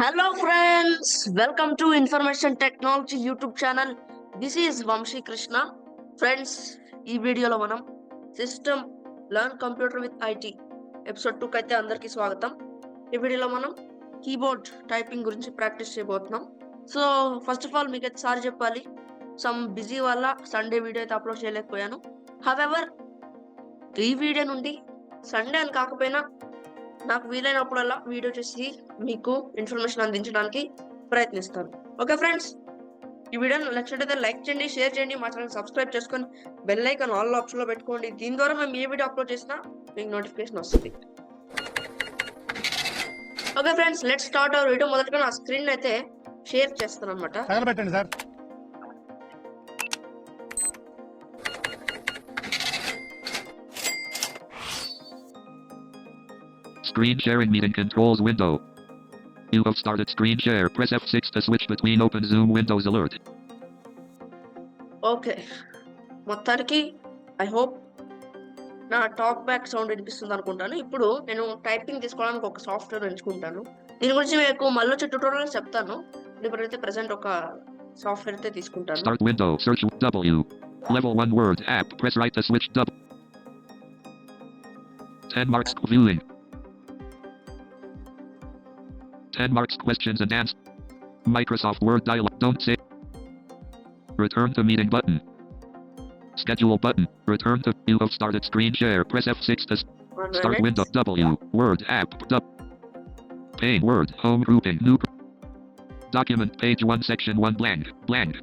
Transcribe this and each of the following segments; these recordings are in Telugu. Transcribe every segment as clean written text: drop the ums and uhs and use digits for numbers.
Hello friends, welcome to Information Technology YouTube channel. This is Vamshi Krishna. Friends, ఈ వీడియోలో మనం system learn computer with IT episode 2 అయితే అందరికీ స్వాగతం. ఈ వీడియోలో మనం కీబోర్డ్ టైపింగ్ గురించి ప్రాక్టీస్ చేయబోతున్నాం. సో ఫస్ట్ ఆఫ్ ఆల్ మీకు అయితే సారీ చెప్పాలి, సమ్ బిజీ వల్ల సండే వీడియో అయితే అప్లోడ్ చేయలేకపోయాను. హవెవర్ ఈ వీడియో నుండి సండే అని కాకపోయినా నాకు వీలైనప్పుడల్లా వీడియో చేసి మీకు ఇన్ఫర్మేషన్ అందించడానికి ప్రయత్నిస్తాను. ఓకే ఫ్రెండ్స్, ఈ వీడియోని నచ్చినట్లయితే లైక్ చేయండి, షేర్ చేయండి, మా ఛానల్ సబ్స్క్రైబ్ చేసుకొని బెల్ ఐకాన్ ఆల్ ఆప్షన్ లో పెట్టుకోండి. దీని ద్వారా మేము ఏ వీడియో అప్లోడ్ చేసినా మీకు నోటిఫికేషన్ వస్తుంది. Okay friends, let start our video. మొదటగా నా స్క్రీన్ అయితే షేర్ చేస్తాను అనమాట. తగలబెట్టండి sir. Screen sharing meeting controls window. You have started screen share. Press F6 to switch between open Zoom windows alert. Okay, మొత్తానికి ఐ హోప్ నా టాక్ బ్యాక్ సౌండ్ వినిపిస్తుంది అనుకుంటాను. ఇప్పుడు నేను టైపింగ్ తీసుకోవడానికి ఒక సాఫ్ట్వేర్ ఎంచుకుంటాను. దీని గురించి మీకు మళ్ళీ వచ్చే ట్యూటోరియల్ చెప్తాను. ఇప్పుడైతే ప్రెసెంట్ ఒక సాఫ్ట్వేర్ అయితే తీసుకుంటాను. Start window. Search W. Level 1 Word app. Press right to switch W. 10 marks viewing. 10 marks questions and answers. Microsoft Word dialog. Don't say. Return to meeting button. Schedule button. Return to. You have started screen share. Press F6 to start window. W. Word app. Pane Word. Home grouping. New. Document page 1 section 1 blank. Blank.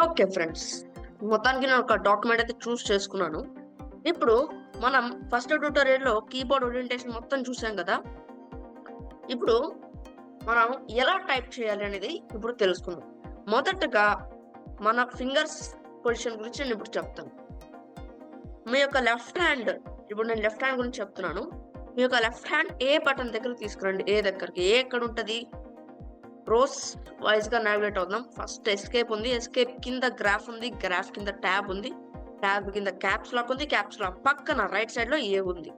Okay friends, మొత్తానికి నేను ఒక డాక్యుమెంట్ అయితే చూస్ చేసుకున్నాను. ఇప్పుడు మనం ఫస్ట్ ట్యూటోరియల్లో కీబోర్డ్ ఓరియంటేషన్ మొత్తం చూసాం కదా. ఇప్పుడు మనం ఎలా టైప్ చేయాలి అనేది ఇప్పుడు తెలుసుకుందాం. మొదటగా మన ఫింగర్స్ పొజిషన్ గురించి నేను ఇప్పుడు చెప్తాను. మీ యొక్క లెఫ్ట్ హ్యాండ్, ఇప్పుడు నేను లెఫ్ట్ హ్యాండ్ గురించి చెప్తున్నాను. మీ యొక్క లెఫ్ట్ హ్యాండ్ ఏ బటన్ దగ్గర తీసుకురండి. ఏ దగ్గరికి, ఏ ఎక్కడ ఉంటుంది, రోస్ వైజ్ గా నావిగేట్ అవుదాం. ఫస్ట్ ఎస్కేప్ ఉంది, ఎస్కేప్ కింద గ్రాఫ్ ఉంది, గ్రాఫ్ కింద ట్యాబ్ ఉంది, ట్యాబ్ కింద క్యాప్స్ లాక్ ఉంది, క్యాప్స్ లాక్ పక్కన రైట్ సైడ్ లో ఏ ఉంది.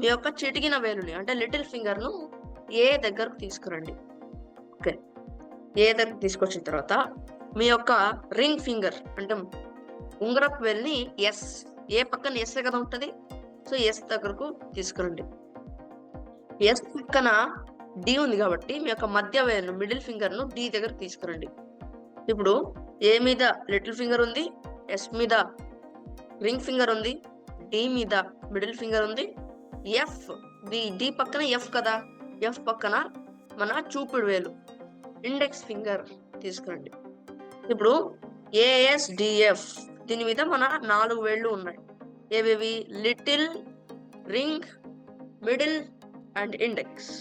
మీ యొక్క చిటికిన వేలుని అంటే లిటిల్ ఫింగర్ ను ఏ దగ్గరకు తీసుకురండి. ఓకే, ఏ దగ్గరకు తీసుకొచ్చిన తర్వాత మీ యొక్క రింగ్ ఫింగర్ అంటే ఉంగరపు వేలుని ఎస్, ఏ పక్కన ఎస్ కదా ఉంటది, సో ఎస్ దగ్గరకు తీసుకురండి. ఎస్ పక్కన డి ఉంది కాబట్టి మీ యొక్క మధ్య వేలు మిడిల్ ఫింగర్ ను డి దగ్గర తీసుకురండి. ఇప్పుడు ఏ మీద లిటిల్ ఫింగర్ ఉంది, ఎస్ మీద రింగ్ ఫింగర్ ఉంది, డి మీద మిడిల్ ఫింగర్ ఉంది, ఎఫ్ డి పక్కన ఎఫ్ కదా, ఎఫ్ పక్కన మన చూపుడు వేలు ఇండెక్స్ ఫింగర్ తీసుకురండి. ఇప్పుడు ఏఎస్డిఎఫ్ దీని మీద మన 4 వేళ్ళు ఉన్నాయి. ఏవేవి? Little, ring, middle and index.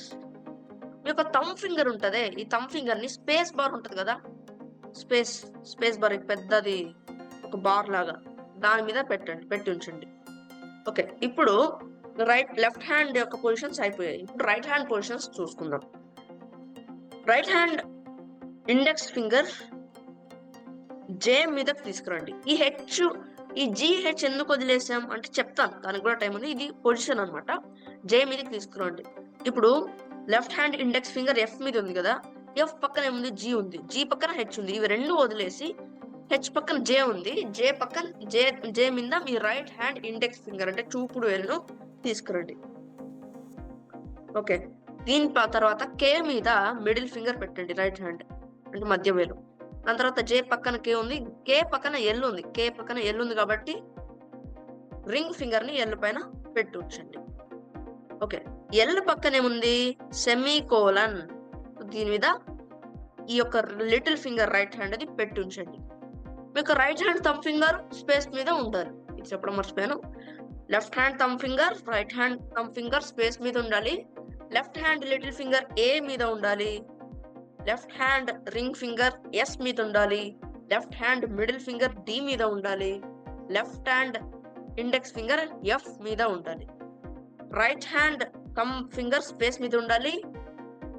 మీ యొక్క థంబ్ ఫింగర్ ఉంటదే, ఈ థంబ్ ఫింగర్ ని స్పేస్ బార్ ఉంటది కదా, స్పేస్ బార్ పెద్దది ఒక బార్ లాగా, దాని మీద పెట్టి ఉంచండి. ఓకే, ఇప్పుడు లెఫ్ట్ హ్యాండ్ యొక్క పొజిషన్స్ అయిపోయాయి. ఇప్పుడు రైట్ హ్యాండ్ పొజిషన్స్ చూసుకుందాం. రైట్ హ్యాండ్ ఇండెక్స్ ఫింగర్ జే మీదకి తీసుకురండి. ఈ జిహెచ్ ఎందుకు వదిలేసాం అంటే చెప్తాను, దానికి కూడా టైం ఉంది. ఇది పొజిషన్ అనమాట. జే మీదకి తీసుకురండి. ఇప్పుడు left hand index finger F మీద ఉంది కదా, ఎఫ్ పక్కన ఏముంది, జీ ఉంది, జీ పక్కన హెచ్ ఉంది. ఇవి రెండు వదిలేసి హెచ్ పక్కన జే ఉంది, జే పక్కన జే మీద మీ రైట్ హ్యాండ్ ఇండెక్స్ ఫింగర్ అంటే చూపుడు వేలును తీసుకురండి. ఓకే, దీని తర్వాత కే మీద మిడిల్ ఫింగర్ పెట్టండి, రైట్ హ్యాండ్ అంటే మధ్య వేలు. దాని తర్వాత జే పక్కన కే ఉంది, కే పక్కన ఎల్ ఉంది, కే పక్కన ఎల్ ఉంది కాబట్టి రింగ్ ఫింగర్ ని ఎల్ పైన పెట్టి ఉంచండి. ఓకే, ఎల్ పక్కన ఏముంది, సెమీ కోలన్, దీని మీద ఈ యొక్క లిటిల్ ఫింగర్ రైట్ హ్యాండ్ అది పెట్టి ఉంచండి. మీకు right hand thumb finger space మీద ఉండాలి, ఇది చెప్పడం మర్చిపోయాను. Left hand thumb finger, right hand thumb finger space మీద ఉండాలి. Left hand little finger A మీద ఉండాలి. Left hand ring finger S మీద ఉండాలి. Left hand middle finger D మీద ఉండాలి. Left hand index finger F మీద ఉండాలి. Right hand thumb finger space మీద ఉండాలి.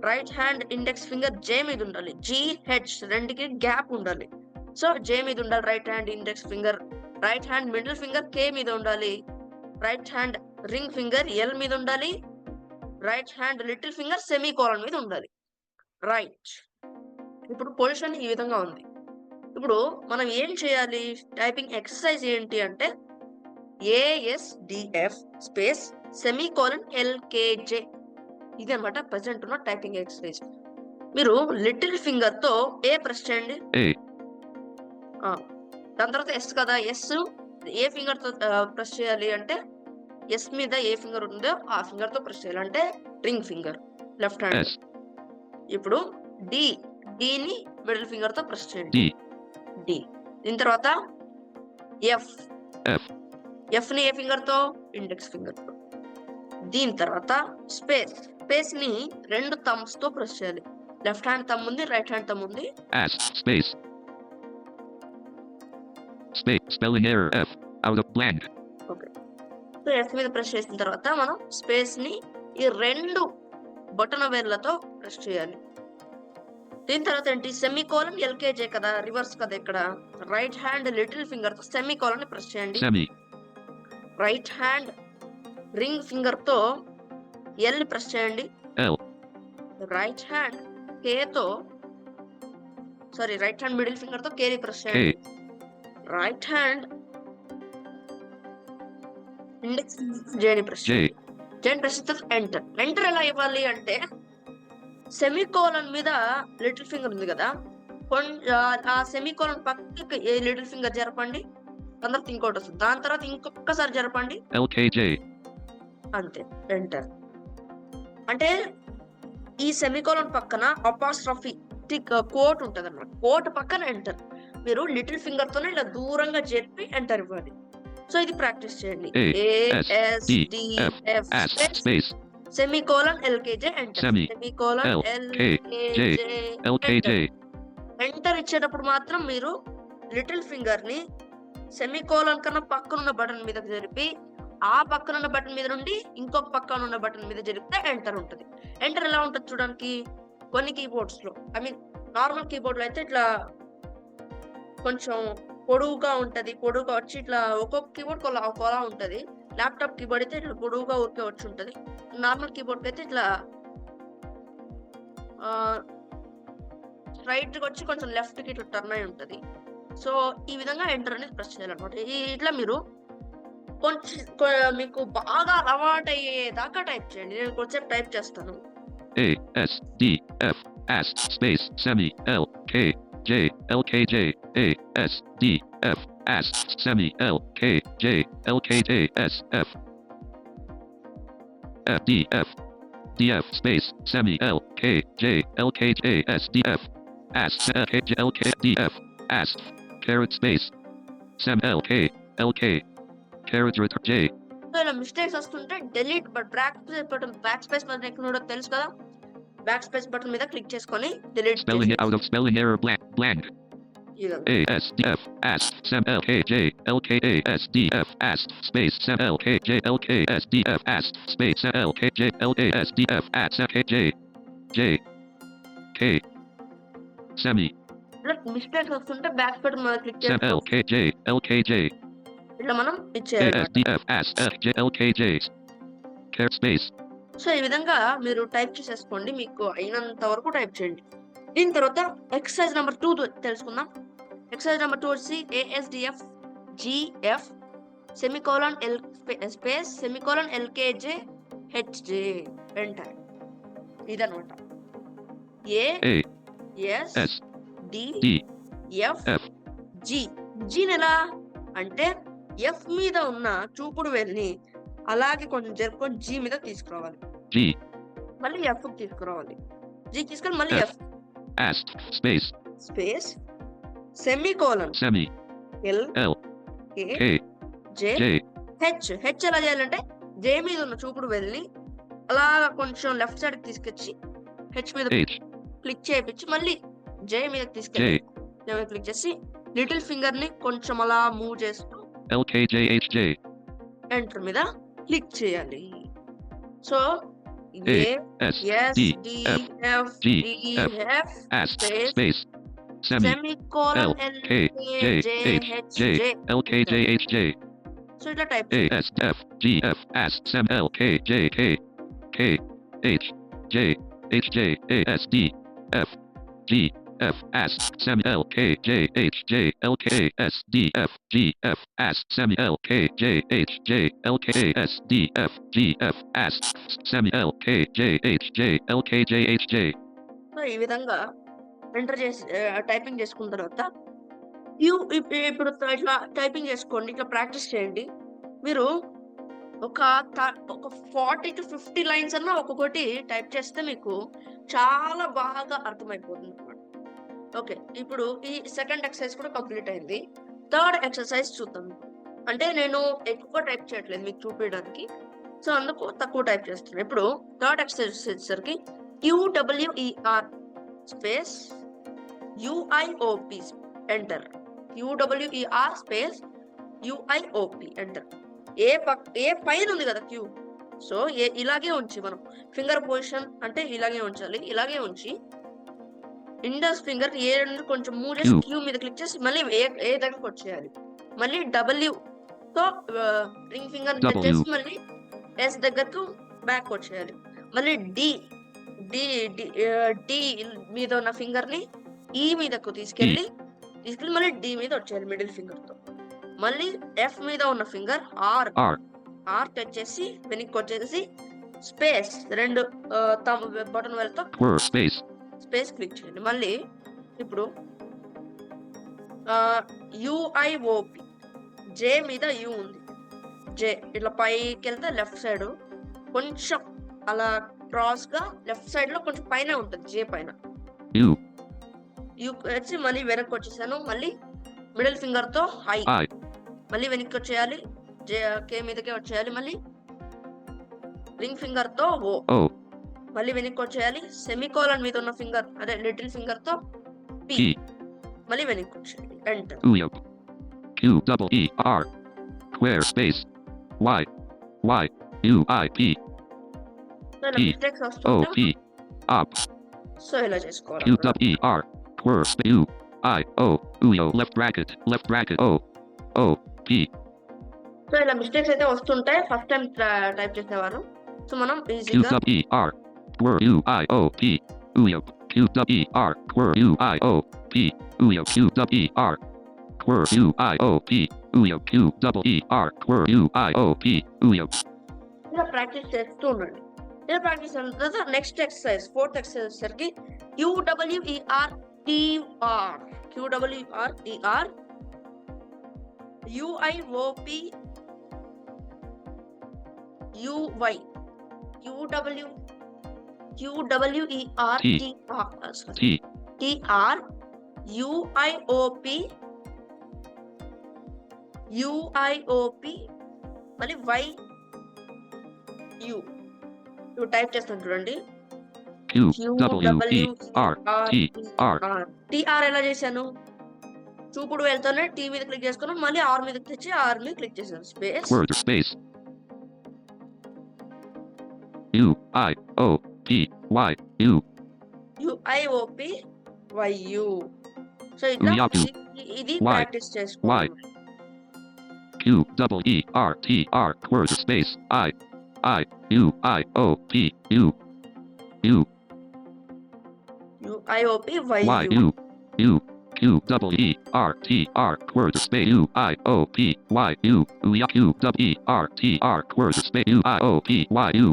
Right hand index finger J మీద ఉండాలి. జిహెచ్ రెండుకి గ్యాప్ ఉండాలి. సో జే మీద ఉండాలి right hand index finger. Right hand middle finger K మీద ఉండాలి. Right hand ring finger L మీద ఉండాలి. Right hand little finger semicolon మీద ఉండాలి. రైట్. ఇప్పుడు పొజిషన్ ఈ విధంగా ఉంది. ఇప్పుడు మనం ఏం చేయాలి? టైపింగ్ ఎక్సర్సైజ్ ఏంటి అంటే ASDF స్పేస్ సెమీకోలన్ LKJ ఇది అన్నమాట ప్రెజెంట్ ఉన్న టైపింగ్ ఎక్సర్సైజ్. మీరు లిటిల్ ఫింగర్ తో ఏ ప్రెస్ చేయండి. A, దాని తర్వాత ఎస్ కదా, ఎస్ ఏ ఫింగర్ తో ప్రెస్ చేయాలి అంటే ఎస్ మీద ఏ ఫింగర్ ఉందో ఆ ఫింగర్ తో ప్రెస్ చేయాలి, అంటే ring finger left hand. S, ఇప్పుడు ని మిడిల్ ఫింగర్ తో ప్రెస్ చేయండి. D, D. దీని తర్వాత ఎఫ్ F, ని ఏ ఫింగర్ తో, ఇండెక్స్ ఫింగర్ తో. దీని తర్వాత స్పేస్ ని రెండు థంబ్స్ తో ప్రెస్ చేయాలి. లెఫ్ట్ హ్యాండ్ థంబ్ ఉంది, రైట్ హ్యాండ్ థంబ్ ఉంది. S, space, spelling error F, out of blank. Okay. So F మీద ప్రెస్ చేసిన తర్వాత మనం స్పేస్ ని ఈ రెండు బటన్ వేర్లతో ప్రెస్ చేయాలి. దీని తర్వాత ఏంటి, సెమీకోలన్ LKJ కదా, రివర్స్ కదా. ఇక్కడ రైట్ హ్యాండ్ లిటిల్ ఫింగర్ తో సెమీకోలన్ ని ప్రెస్ చేయండి. Semi, right hand ring finger తో ఎల్ ని ప్రెస్ చేయండి. L, right hand right hand middle finger తో కే ని ప్రెస్ K, చేయండి. రైట్ హ్యాండ్ ఇండెక్స్ జే ని ప్రెస్ J, చేయండి. జే ని ప్రెస్ చేస్తే ఎంటర్ ఎలా ఇవ్వాలి అంటే సెమీకోలన్ మీద లిటిల్ ఫింగర్ ఉంది కదా, ఆ సెమీకోలన్ పక్కకి ఏ లిటిల్ ఫింగర్ జరపండి, దాని తర్వాత ఇంకోటి వస్తుంది, దాని తర్వాత ఇంకొకసారి జరపండి, LKJ, అంతే ఎంటర్. అంటే ఈ సెమీకోలన్ పక్కన అపాస్ట్రఫీ కోట్ ఉంటది అన్నమాట, కోట్ పక్కన ఎంటర్. మీరు లిటిల్ ఫింగర్ తోనే ఇలా దూరంగా జరిపి ఎంటర్ ఇవ్వాలి. సో ఇది ప్రాక్టీస్ చేయండి. ASDF space, semicolon LKJ enter. Semi, semicolon LKJ, enter ఇచ్చేటప్పుడు మాత్రం మీరు లిటిల్ ఫింగర్ ని సెమీకోలన్ కన్నా పక్కన ఉన్న బటన్ మీద జరిపి ఆ పక్కన ఉన్న బటన్ మీద నుండి ఇంకొక పక్కన ఉన్న బటన్ మీద జరిపితే ఎంటర్ ఉంటుంది. ఎంటర్ ఎలా ఉంటుంది చూడడానికి, కొన్ని కీబోర్డ్స్ లో, ఐ మీన్ నార్మల్ కీబోర్డ్ లో అయితే ఇట్లా కొంచెం పొడవుగా ఉంటది, పొడవుగా వచ్చి ఇట్లా ఒక్కొక్క కీబోర్డ్ ఒకలా ఉంటది. ల్యాప్టాప్ కీబోర్డ్ అయితే ఇట్లా పొడవుగా ఊరికే వచ్చి ఉంటది. నార్మల్ కీబోర్డ్ అయితే ఇట్లా స్ట్రైట్ గా వచ్చి కొంచెం లెఫ్ట్ కి ఇట్లా టర్న్ అయి ఉంటది. సో ఈ విధంగా ఎంటర్ అనేది ప్రెస్ చేయాలన్నమాట. ఇట్లా మీరు మీకు బాగా అలవాటు అయ్యేదాకా టైప్ చేయండి. నేను కొంచెం టైప్ చేస్తాను. ASDF space semi LKJ LKJ ASDF semi LKJ LKJ SF DF space semi LKJ LKJ SDF LKJ LKDF caret space sem LK caret return J. ఇలా మిస్టేక్స్ వస్తుంటే డెలీట్ బ్యాక్ స్పేస్ బటన్ ఎక్కడ తెలుసు కదా, బ్యాక్ స్పేస్ బటన్ మీద క్లిక్ చేసుకొని delete spelling out of spelling error blank ASDF sem LKJ LKA SDF space sem LKJ LKSDF space LKJ LKSDF LKJ J K semi mistakes వస్తుంటే బ్యాక్ స్పేస్ మీద క్లిక్ sem చేసుకో, LKJ LKJ ఇట్లా మనం ఇచ్చేయాలి. ASDF FJ LKJ caret space. So ఈ విధంగా మీరు టైప్ చేసేసుకోండి, మీకు అయినంత వరకు టైప్ చేయండి. దీని తర్వాత ఎక్సర్సైజ్ నెంబర్ 2 తెలుసుకుందాం. ఎక్సర్సైజ్ నెంబర్ 2 వచ్చి ASDF GF semicolon space semicolon LKJ HJ enter. ఇదన్నమాట. ASDF G. ఎలా అంటే ఎఫ్ మీద ఉన్న చూపుడు వేలిని అలాగే కొంచెం జరుపుకొని జీ మీద తీసుకురావాలి, G మళ్ళీ ఎఫ్ తీసుకురావాలి, జీ తీసుకొని మళ్ళీ F space semicolon semi L K J H ఎలా చేయాలంటే జే మీద ఉన్న చూపుడు వేలిని అలాగా కొంచెం లెఫ్ట్ సైడ్ తీసుకొచ్చి హెచ్ మీద H క్లిక్ చేయించి మళ్ళీ జే మీద తీసుకెళ్ళి క్లిక్ చేసి లిటిల్ ఫింగర్ ని కొంచెం అలా మూవ్ చేస్తూ LKJHJ ఎంటర్ మీద క్లిక్ చేయాలి. So ASDF space semi semicolon LKJHJ LKJHJ so ఇట్లా type ASDF GF sem LKJK K H J HJ ASD F, G, F, S, semi L, K, J, H, J, L, K, S, D, F, G, F, S, semi L, K, J, H, J, L, K, S, D, F, G, F, S, semi L, K, J, H, J, L, K, J, H, J. So ఈ విధంగా ఎంటర్ చేసి టైపింగ్ చేసుకున్న తర్వాత ఇప్పుడు ఇట్లా టైపింగ్ చేసుకోండి, ఇట్లా ప్రాక్టీస్ చేయండి. మీరు ఒక 40 to 50 లైన్స్ అన్నా ఒక్కొక్కటి టైప్ చేస్తే మీకు చాలా బాగా అర్థమైపోతుంది అన్నమాట. ఓకే, ఇప్పుడు ఈ సెకండ్ ఎక్సర్సైజ్ కూడా కంప్లీట్ అయింది. థర్డ్ ఎక్సర్సైజ్ చూద్దాం. అంటే నేను ఎక్కువ టైప్ చేయట్లేదు మీకు చూపించడానికి, సో అందుకు తక్కువ టైప్ చేస్తున్నాను. ఇప్పుడు థర్డ్ ఎక్సర్సైజ్ వచ్చేసరికి QWER space UIOP enter. QWER space UIOP enter. A పైన ఉంది కదా క్యూ, సో ఇలాగే ఉంచి మనం ఫింగర్ పొజిషన్ అంటే ఇలాగే ఉంచాలి. ఇలాగే ఉంచి ఇండెక్స్ ఫింగర్ ఏ రెండు కొంచెం మూవ్ చేసి క్యూ మీద క్లిక్ చేసి మళ్ళీ ఏ దగ్గరకు వచ్చేయాలి. మళ్ళీ W తో రింగ్ ఫింగర్ చేసి మళ్ళీ S దగ్గరకు బ్యాక్ వచ్చేయాలి. మళ్ళీ డి మీద ఉన్న ఫింగర్ ని ఈ మీదకు తీసుకెళ్ళి మళ్ళీ డి మీద వచ్చేయాలి మిడిల్ ఫింగర్ తో. మళ్ళీ F మీద ఉన్న ఫింగర్ ఆర్ టచ్ చేసి వెనక్కి వచ్చేసి స్పేస్ రెండు బటన్ వేలతో స్పేస్ క్లిక్ చేయండి. మళ్ళీ ఇప్పుడు UIOP జే మీద యూ ఉంది. జే ఇట్లా పైకి వెళ్తే లెఫ్ట్ సైడ్ కొంచెం అలా క్రాస్ గా లెఫ్ట్ సైడ్ లో కొంచెం పైన ఉంటుంది. జే పైన యూ వచ్చి మళ్ళీ వెనక్కి వచ్చేసాను. మళ్ళీ మిడిల్ ఫింగర్ తో ఐ మళ్ళీ వెనక్కి వచ్చేయాలి. కే మీదకే వచ్చేయాలి. మళ్ళీ రింగ్ ఫింగర్ తో ఓ మళ్ళీ వెనక్కి వచ్చేయాలి. సెమీకోలన్ మీద ఉన్న ఫింగర్ అదే లిటిల్ ఫింగర్ తో పి మళ్ళీ వెనక్కి వచ్చేయాలి. Enter. QWER square space YUIP mistakes వస్తుంటే up సో ఇలా చేసుకోవాలి. QWER square space UIO left bracket O P. So ఇలా మిస్టేక్స్ అయితే వస్తుంటాయి ఫస్ట్ టైం టైప్ చేసేవారు. సో మనం ఈజీగా QWER UIOP QWER UIOP QWER UIOP ఇలా ప్రాక్టీస్ చేస్తూ ఉండండి. ఇలా ప్రాక్టీస్ అయిన తర్వాత నెక్స్ట్ ఎక్సర్సైజ్ ఫోర్త్ ఎక్సర్సైజ్ సరికి QWER UIOP UY QWER TR UIOP మళ్ళీ YU టైప్ చేస్తాను చూడండి. TR ఎలా చేశాను? చూపుడు వెళ్తానే టీ మీద క్లిక్ చేసుకున్నాను. మళ్ళీ ఆర్ మీద తెచ్చి ఆర్ మీద క్లిక్ చేశాను. Space UIOP YU. సో ఇది ప్రాక్టీస్ చేసుకోవాలి. QWER TR word space UIOP UIOP YU QWER TR word space UIOP YU QWER TR word space UIOP YU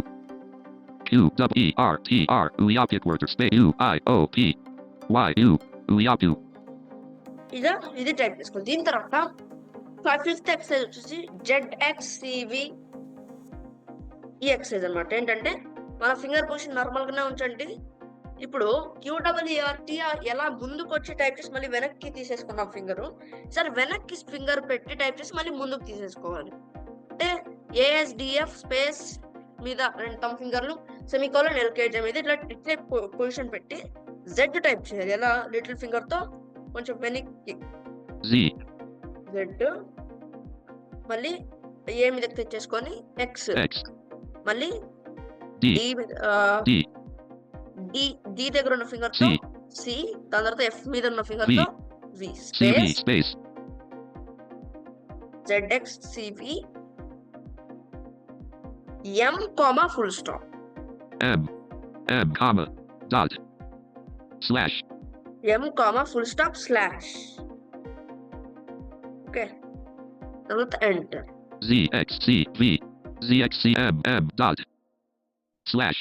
QWER TR UIOP word space UIOP YU UIOP. ఇది టైప్ చేసుకోండి. దీని తర్వాత ఫిఫ్త్ ఎక్సర్సైజ్ వచ్చేసి ZXCV ఈ ఎక్సర్సైజ్ అన్నమాట. ఏంటంటే మన ఫింగర్ పొజిషన్ నార్మల్ గానే ఉంచండి. ఇప్పుడు QWER TR ఎలా ముందుకు వచ్చి టైప్ చేసి మళ్ళీ వెనక్కి తీసేసుకున్నాం ఫింగర్. సరే వెనక్కి ఫింగర్ పెట్టి టైప్ చేసి మళ్ళీ ముందుకు తీసేసుకోవాలి. అంటే ASDF స్పేస్ మీద రెండు తమ్ ఫింగర్లు సెమీకోలన్ LKJ మీద ఇట్లా పొజిషన్ పెట్టి Z టైప్ చేయాలి. ఎలా లిటిల్ ఫింగర్ తో కొంచెం వెనక్కి Z మళ్ళీ ఏ మీద తెచ్చేసుకొని X మళ్ళీ D దగ్గర ఉన్న ఫింగర్ తో C దాని తర్వాత F మీద ఉన్న ఫింగర్ తో V space ZXCV M, full stop. M, comma, dot. slash, M comma full stop slash. Okay, తర్వాత enter. ZXCV, ZXCMM dot, slash,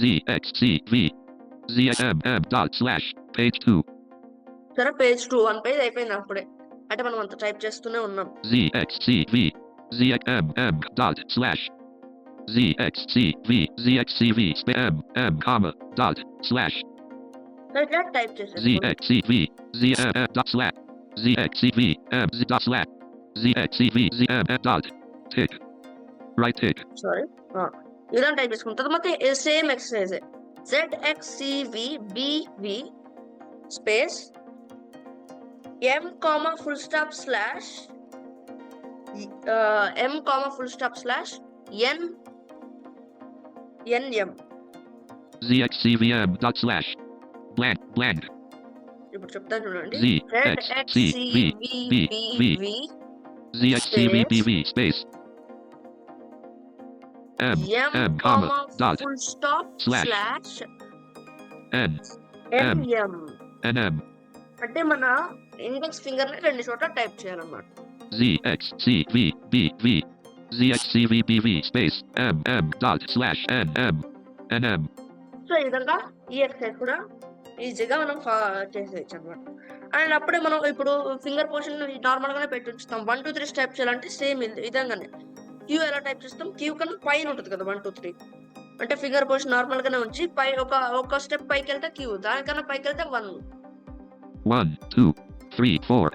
ZXCV, ZXMM dot slash, page 2, సరే, పేజ్ 2 1 పేజ్ అయిపోయింది అప్పుడే. అంటే మనం అంత టైప్ చేస్తూనే ఉన్నాం. ZXCV, ZXMM dot slash, ZXCV, ZXCV, spam, M comma, dot, slash, so ఇట్లా టైప్ చేసేసుకోండి. ZXCV, ZMM dot slash, ZXCV, M Z dot slash, ZXCV, ZMM dot, tick, right tick, sorry, ఇదంతా టైప్ చేసుకుంటాం. తర్వాత same exercise ZXCVBV space M comma full stop slash M comma full stop slash NM. ZXCVM dot slash, blank, blank, ఇప్పుడు చెప్తాను చూడండి. ZXCVBV, ZXCVBV space, M comma, dot, full stop slash, slash NM, NM. అంటే మన ఇండెక్స్ ఫింగర్ ని 2 చోట్ల టైప్ చేయాలన్నమాట. ZXCVBV, ZXCVBV space, MM dot slash NM. So ఈ విధంగా ఈ ఎక్సర్సైజ్ కూడా ఈజీగా మనం చేసేయచ్చు అనమాట. అండ్ అప్పుడే మనం ఇప్పుడు ఫింగర్ పొజిషన్ నార్మల్ గానే పెట్టి ఉంచుతాం. 1 2 3 టైప్ చేయాలంటే సేమ్ విధంగానే క్యూ ఎలా టైప్ చేస్తాం, క్యూ కన్నా పైన ఉంటుంది కదా 1 2 3. అంటే ఫింగర్ పొజిషన్ నార్మల్ గానే ఉంచి పై ఒక స్టెప్ పైకి వెళ్తే క్యూ, దానికన్నా పైకి వెళ్తే 1. 1 2 3 4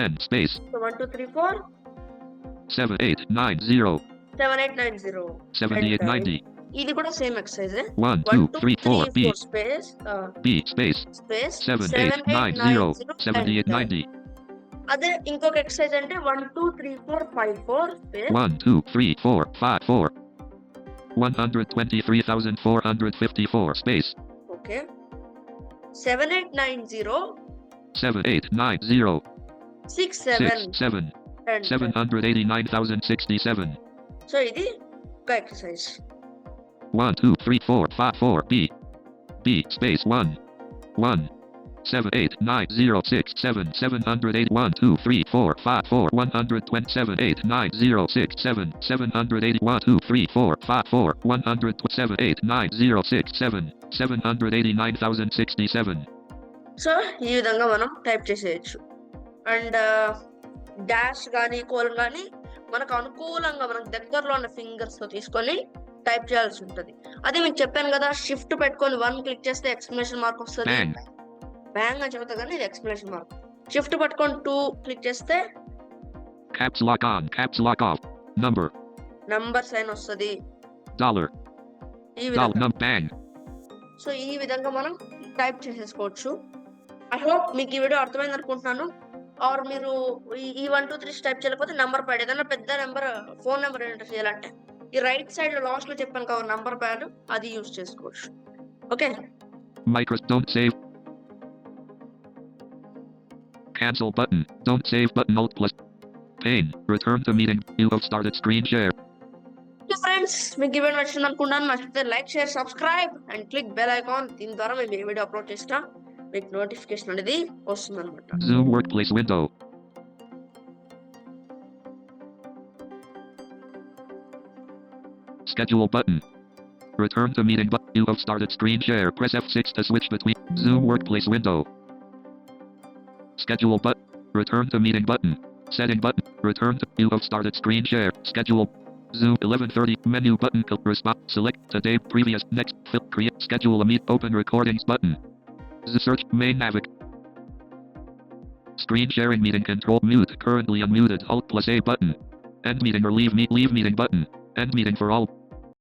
N space, సో 1 2 3 4 7 8 9 0 7 8 9 0 78 90. ఇది కూడా same exercise. 1 2 3 4 B space space, space 7 8 9 0 78 90. అదే ఇంకొక ఎక్సర్సైజ్ అంటే 1 2 3 4 5 4 స్పేస్ 1 2 3 4 5 4 123,454 space, ఓకే 7 8 9 0 7 8 9 0 6 7 6 7 789,067. సో ఇది ఒక ఎక్సర్సైజ్. 1 2 3 4 5 4 B space 1 1 7 8 9 0 6 7 708 1 2 3 4 5 4 127 8 9 0 6 7 780 1 2 3 4 5 4 127 8 9 0 6 7 789,067. సో ఈ విధంగా మనం టైప్ చేసేయచ్చు. అండ్ డాష్ కానీ కోలన్ కానీ మనకు అనుకూలంగా మనకు దగ్గరలో ఉన్న ఫింగర్స్ తో తీసుకొని టైప్ చేయాల్సి ఉంటుంది. అది మీకు చెప్పాను కదా, షిఫ్ట్ పెట్టుకొని 1 క్లిక్ చేస్తే ఎక్స్క్లమేషన్ మార్క్ వస్తుంది. బ్యాంగ్ అని చెబుతా కానీ ఇది ఎక్స్క్లమేషన్ మార్క్. షిఫ్ట్ పట్టుకొని 2 క్లిక్ చేస్తే caps lock on, caps lock off, number sign వస్తుంది. dollar, ఈ విధంగా bang. సో ఈ విధంగా మనం టైప్ చేసేసుకోవచ్చు. ఐ హోప్ మీకు ఈ వీడియో అర్థమైంది అనుకుంటున్నాను. ఆర్ మీరు ఈ 1 2 3 టైప్ చేయలేకపోతే నంబర్ ప్యాడ్, ఏదైనా పెద్ద నెంబర్ ఫోన్ నెంబర్ ఎంటర్ చేయాలంటే ఈ రైట్ సైడ్ లో లాస్ట్ లో చెప్పాను కదా నంబర్ ప్యాడ్, అది యూజ్ చేసుకోవచ్చు. Okay, don't save, cancel button, don't save button, alt plus pane, return to meeting, you have started screen share. Friends, మీకు ఈ వీడియో నచ్చింది అనుకుంటాను. నచ్చితే like share subscribe and click bell icon. దీని ద్వారా మేము ఏ వీడియో అప్లోడ్ చేసినా మీకు నోటిఫికేషన్ అనేది వస్తుంది అనమాట. Zoom workplace window, schedule button, return to meeting button, you have started screen share, press F6 to switch between Zoom workplace window, schedule button, return to meeting button, setting button, return to, you have started screen share, schedule, Zoom 11:30, menu button, response, select today, previous, next, create, schedule a meet, open recordings button, search, main navig, screen sharing meeting control, mute, currently unmuted, alt plus A button, end meeting or leave meeting button, end meeting for all.